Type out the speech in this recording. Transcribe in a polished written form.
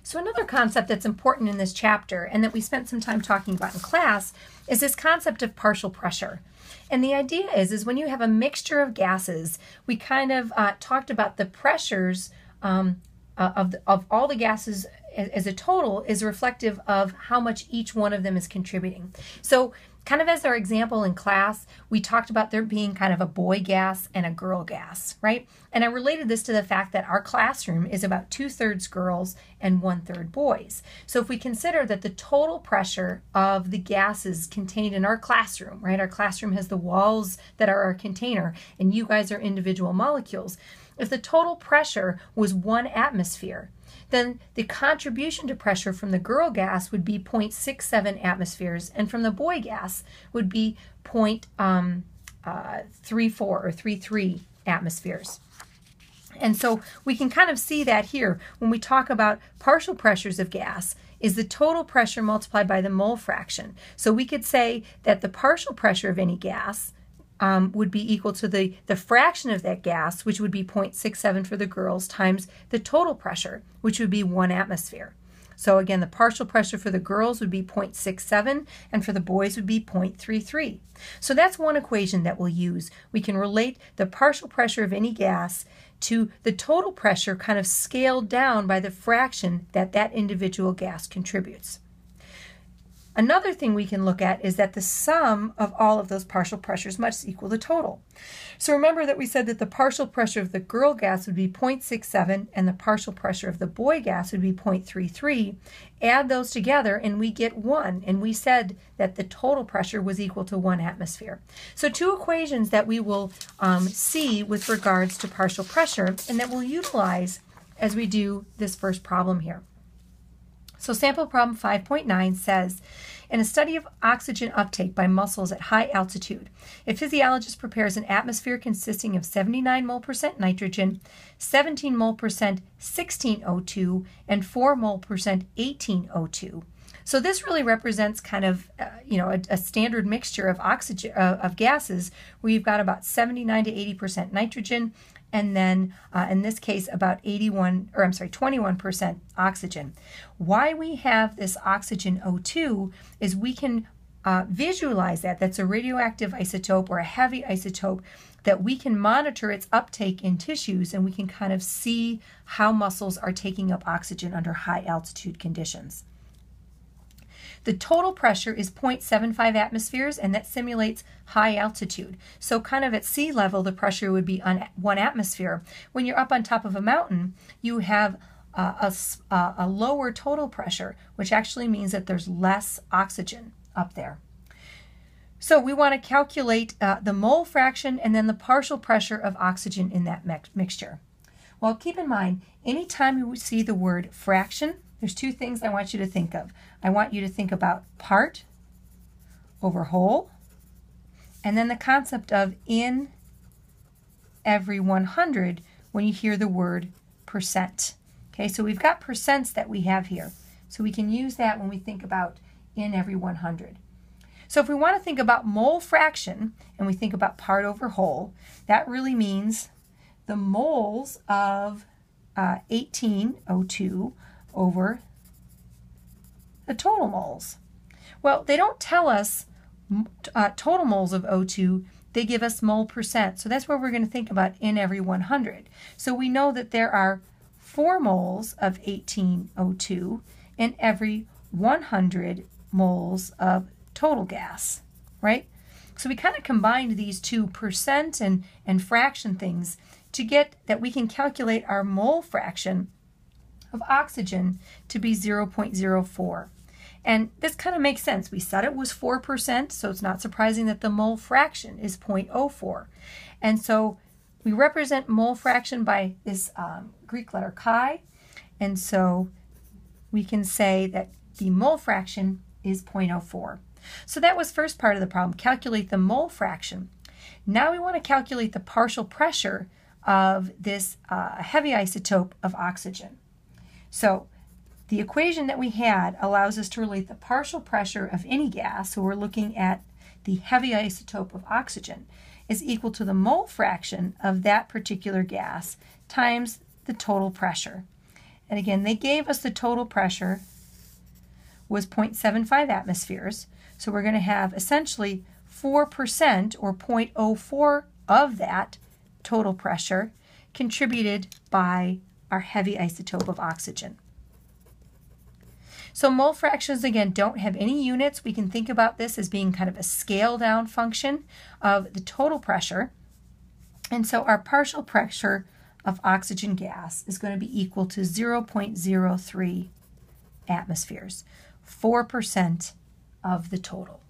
So another concept that's important in this chapter and that we spent some time talking about in class is this concept of partial pressure. And the idea is when you have a mixture of gases, we kind of talked about the pressures of all the gases as a total is reflective of how much each one of them is contributing. So kind of as our example in class, we talked about there being kind of a boy gas and a girl gas, right? And I related this to the fact that our classroom is about 2/3 girls and 1/3 boys. So if we consider that the total pressure of the gases contained in our classroom, right? Our classroom has the walls that are our container, and you guys are individual molecules. If the total pressure was 1 atmosphere, then the contribution to pressure from the girl gas would be 0.67 atmospheres, and from the boy gas would be 0.34 or 33 atmospheres. And so we can kind of see that here when we talk about partial pressures of gas is the total pressure multiplied by the mole fraction. So we could say that the partial pressure of any gas would be equal to the fraction of that gas, which would be 0.67 for the girls, times the total pressure, which would be 1 atmosphere. So again, the partial pressure for the girls would be 0.67, and for the boys would be 0.33. So that's one equation that we'll use. We can relate the partial pressure of any gas to the total pressure kind of scaled down by the fraction that that individual gas contributes. Another thing we can look at is that the sum of all of those partial pressures must equal the total. So remember that we said that the partial pressure of the girl gas would be 0.67 and the partial pressure of the boy gas would be 0.33. Add those together and we get 1, and we said that the total pressure was equal to 1 atmosphere. So two equations that we will see with regards to partial pressure and that we'll utilize as we do this first problem here. So sample problem 5.9 says, in a study of oxygen uptake by muscles at high altitude, a physiologist prepares an atmosphere consisting of 79 mole % nitrogen, 17 mole % 16O2, and 4 mole % 18O2. So this really represents kind of, a standard mixture of oxygen of gases where you've got about 79 to 80% nitrogen, and then in this case about 21% oxygen. Why we have this oxygen O2 is we can visualize that. That's a radioactive isotope or a heavy isotope that we can monitor its uptake in tissues, and we can kind of see how muscles are taking up oxygen under high altitude conditions. The total pressure is 0.75 atmospheres, and that simulates high altitude. So kind of at sea level, the pressure would be on 1 atmosphere. When you're up on top of a mountain, you have a lower total pressure, which actually means that there's less oxygen up there. So we want to calculate the mole fraction and then the partial pressure of oxygen in that mixture. Well, keep in mind, anytime you see the word fraction, there's two things I want you to think of. I want you to think about part over whole, and then the concept of in every 100 when you hear the word percent. Okay, so we've got percents that we have here. So we can use that when we think about in every 100. So if we want to think about mole fraction and we think about part over whole, that really means the moles of 18O2 over the total moles. Well, they don't tell us total moles of O2, they give us mole percent. So that's where we're going to think about in every 100. So we know that there are 4 moles of 18O2 in every 100 moles of total gas, right? So we kind of combined these two percent and fraction things to get that we can calculate our mole fraction of oxygen to be 0.04. And this kind of makes sense. We said it was 4%, so it's not surprising that the mole fraction is 0.04. And so we represent mole fraction by this Greek letter chi, and so we can say that the mole fraction is 0.04. So that was first part of the problem, calculate the mole fraction. Now we want to calculate the partial pressure of this heavy isotope of oxygen. So the equation that we had allows us to relate the partial pressure of any gas, so we're looking at the heavy isotope of oxygen, is equal to the mole fraction of that particular gas times the total pressure. and again, they gave us the total pressure was 0.75 atmospheres. So we're going to have essentially 4% or 0.04 of that total pressure contributed by our heavy isotope of oxygen. So mole fractions, again, don't have any units. We can think about this as being kind of a scale down function of the total pressure. And so our partial pressure of oxygen gas is going to be equal to 0.03 atmospheres, 4% of the total.